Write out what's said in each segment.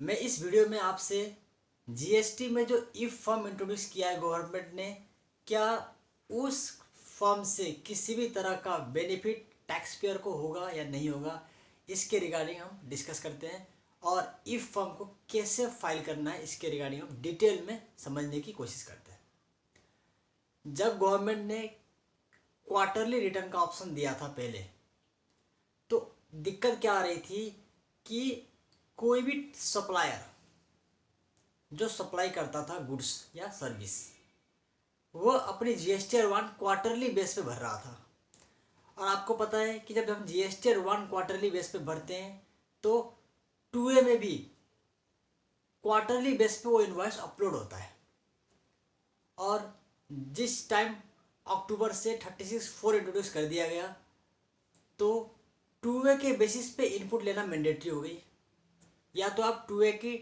मैं इस वीडियो में आपसे जीएसटी में जो ई फॉर्म इंट्रोड्यूस किया है गवर्नमेंट ने, क्या उस फॉर्म से किसी भी तरह का बेनिफिट टैक्स पेयर को होगा या नहीं होगा, इसके रिगार्डिंग हम डिस्कस करते हैं। और ई फॉर्म को कैसे फाइल करना है इसके रिगार्डिंग हम डिटेल में समझने की कोशिश करते हैं। जब गवर्नमेंट ने क्वार्टरली रिटर्न का ऑप्शन दिया था पहले, तो दिक्कत क्या आ रही थी कि कोई भी सप्लायर जो सप्लाई करता था गुड्स या सर्विस, वो अपनी जीएसटी-R1 क्वार्टरली बेस पे भर रहा था। और आपको पता है कि जब हम जीएसटी-R1 क्वार्टरली बेस पे भरते हैं तो 2A में भी क्वार्टरली बेस पे वो इनवॉइस अपलोड होता है। और जिस टाइम अक्टूबर से 36(4) इंट्रोड्यूस कर दिया गया, तो 2A के बेसिस पे इनपुट लेना मैंडेटरी हो गई। या तो आप 2A की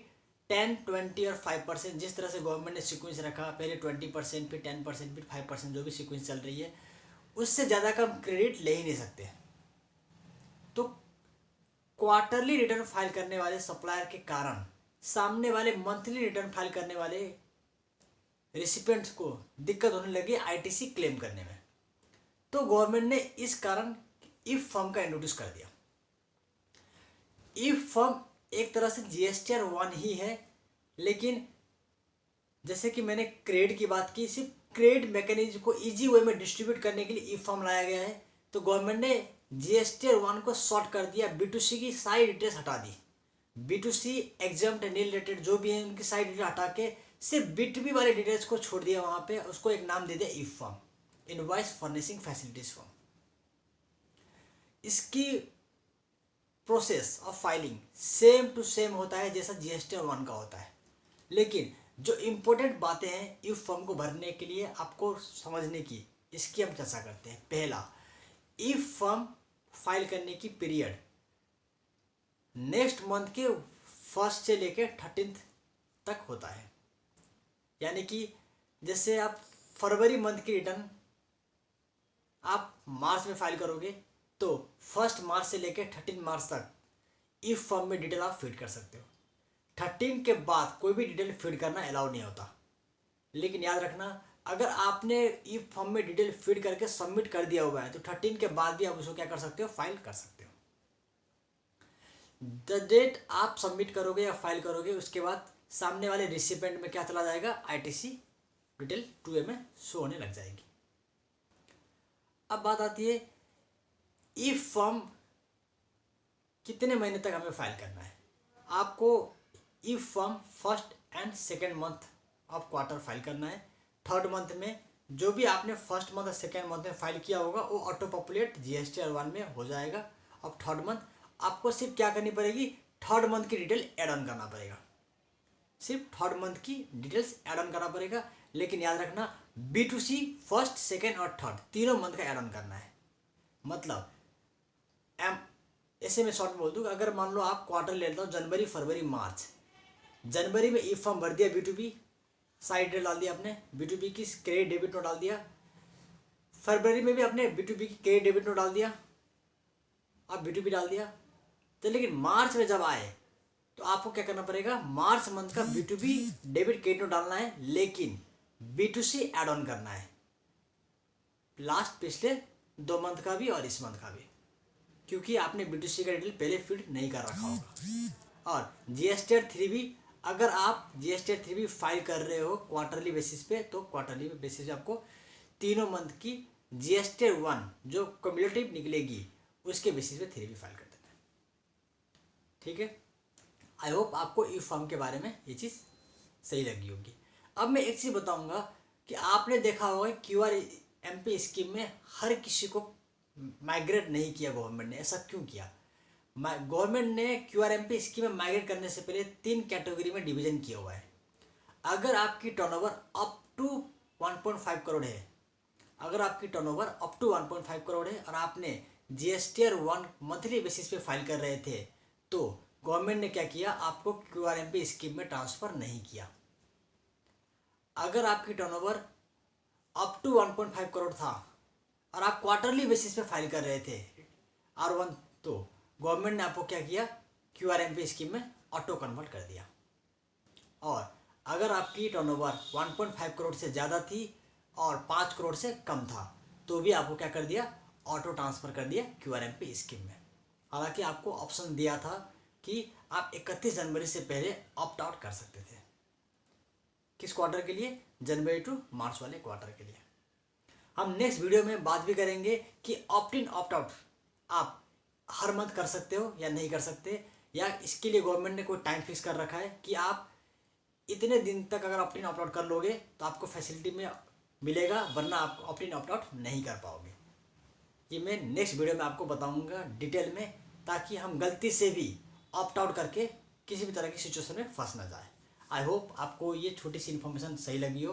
10, 20 और 5%, जिस तरह से गवर्नमेंट ने सीक्वेंस रखा, पहले 20%, फिर 10%, फिर 5%, जो भी सीक्वेंस चल रही है, उससे ज़्यादा का क्रेडिट ले ही नहीं सकते। तो क्वार्टरली रिटर्न फाइल करने वाले सप्लायर के कारण सामने वाले मंथली रिटर्न फाइल करने वाले रिसिपेंट्स को दिक्कत होने लगी आईटीसी क्लेम करने में। तो गवर्नमेंट ने इस कारण ई फॉर्म का इंट्रोड्यूस कर दिया। ई फॉर्म एक तरह से जीएसटी-R1 ही है, लेकिन जैसे कि मैंने क्रेड की बात की, सिर्फ क्रेड मैकेनिज्म को इजी वे में डिस्ट्रीब्यूट करने के लिए ई फॉर्म लाया गया है। तो गवर्नमेंट ने जीएसटी-R1 को शॉर्ट कर दिया, B2C की सारी डिटेल्स हटा दी। B2C एग्जाम्प्ट नील रिलेटेड जो भी है उनकी सारी डिटेल हटा के सिर्फ B2B वाले डिटेल्स को छोड़ दिया वहाँ पे, उसको एक नाम दे दिया E form, invoice furnishing facilities form. इसकी process of filing same to same होता है जैसा जीएसटी-R1 का होता है, लेकिन जो इम्पोर्टेंट बातें हैं ई फॉर्म को भरने के लिए आपको समझने की, इसकी हम चर्चा करते हैं। पहला, ई फॉर्म फाइल करने की पीरियड नेक्स्ट मंथ के 1 से लेकर 13 तक होता है। यानी कि जैसे आप फरवरी मंथ की रिटर्न आप मार्च में फाइल करोगे, तो 1 मार्च से लेकर 13 मार्च तक ई फॉर्म में डिटेल आप फीड कर सकते हो। 13 के बाद कोई भी डिटेल फीड करना अलाउ नहीं होता। लेकिन याद रखना, अगर आपने ई फॉर्म में डिटेल फीड करके सबमिट कर दिया हुआ है, तो 13 के बाद भी आप उसको क्या कर सकते हो, फाइल कर सकते हो। द डेट आप सबमिट करोगे या फाइल करोगे, उसके बाद सामने वाले रिसिपेंट में क्या चला जाएगा, आईटीसी डिटेल 2A में शो होने लग जाएगी। अब बात आती है ई फॉर्म कितने महीने तक हमें फाइल करना है। आपको E form 1st and 2nd month of quarter file करना है। 3rd मंथ में जो भी आपने 1st मंथ और 2nd मंथ में फाइल किया होगा वो ऑटो पॉपुलेट जीएसटी-R1 में हो जाएगा। अब 3rd मंथ आपको सिर्फ क्या करनी पड़ेगी, 3rd मंथ की डिटेल ऐड ऑन करना पड़ेगा। सिर्फ 3rd मंथ की डिटेल्स ऐड ऑन करना पड़ेगा। लेकिन याद रखना, B2C 1st, 2nd और 3rd तीनों मंथ का ऐड ऑन करना है। मतलब ऐसे में शॉर्ट में बोल दूँ, अगर मान लो आप क्वार्टर ले लेता हो जनवरी, फरवरी, मार्च। जनवरी में ई फॉर्म भर दिया B2B, साइड डिटेल डाल दिया आपने, B2B की क्रेडिट डेबिट नोट डाल दिया। फरवरी में भी आपने B2B की क्रेडिट डेबिट नोट डाल दिया, आप B2B डाल दिया। तो लेकिन मार्च में जब आए तो आपको क्या करना पड़ेगा, मार्च मंथ का B2B डेबिट क्रेडिट नोट डालना है, लेकिन B2C ऐड ऑन करना है, लास्ट पिछले 2 मंथ का भी और इस मंथ का भी, क्योंकि आपने B2C का डिटेल पहले फीड नहीं कर रखा होगा। और जीएसटी-3 भी, अगर आप जीएसटी-3 भी फाइल कर रहे हो क्वार्टरली बेसिस पे, तो क्वार्टरली बेसिस पे आपको तीनों मंथ की जीएसटी-1 जो क्युमुलेटिव निकलेगी उसके बेसिस पे 3 भी फाइल कर देना है। ठीक है, आई होप आपको ई फॉर्म के बारे में ये चीज़ सही लगी होगी। अब मैं एक चीज़ बताऊंगा कि आपने देखा होगा QRMP स्कीम में हर किसी को माइग्रेट नहीं किया गवर्नमेंट ने। ऐसा क्यों किया? गवर्नमेंट ने QRMP स्कीम में माइग्रेट करने से पहले 3 कैटेगरी में डिवीजन किया हुआ है। अगर आपकी टर्नओवर अप टू 1.5 करोड़ है, अगर आपकी टर्नओवर अप टू 1.5 करोड़ है और आपने जीएसटी-R1 मंथली बेसिस पे फाइल कर रहे थे, तो गवर्नमेंट ने क्या किया, आपको QRMP स्कीम में ट्रांसफ़र नहीं किया। अगर आपकी टर्नओवर अप टू 1.5 करोड़ था और आप क्वार्टरली बेसिस पे फाइल कर रहे थे R1, तो गवर्नमेंट ने आपको क्या किया, QRMP स्कीम में ऑटो कन्वर्ट कर दिया। और अगर आपकी टर्नओवर 1.5 करोड़ से ज़्यादा थी और 5 करोड़ से कम था तो भी आपको क्या कर दिया, ऑटो ट्रांसफ़र कर दिया QRMP स्कीम में। हालांकि आपको ऑप्शन दिया था कि आप 31 जनवरी से पहले ऑप्ट आउट कर सकते थे। किस क्वार्टर के लिए? जनवरी टू मार्च वाले क्वार्टर के लिए। हम नेक्स्ट वीडियो में बात भी करेंगे कि ऑप्ट इन ऑप्ट आउट आप हर मंथ कर सकते हो या नहीं कर सकते, या इसके लिए गवर्नमेंट ने कोई टाइम फिक्स कर रखा है कि आप इतने दिन तक अगर ऑप्ट इन ऑप्ट आउट कर लोगे तो आपको फैसिलिटी में मिलेगा, वरना आप ऑप्ट इन ऑप्ट आउट नहीं कर पाओगे। ये मैं नेक्स्ट वीडियो में आपको बताऊंगा डिटेल में, ताकि हम गलती से भी ऑप्ट आउट करके किसी भी तरह की सिचुएशन में फंस ना जाए। आई होप आपको ये छोटी सी इन्फॉर्मेशन सही लगी हो।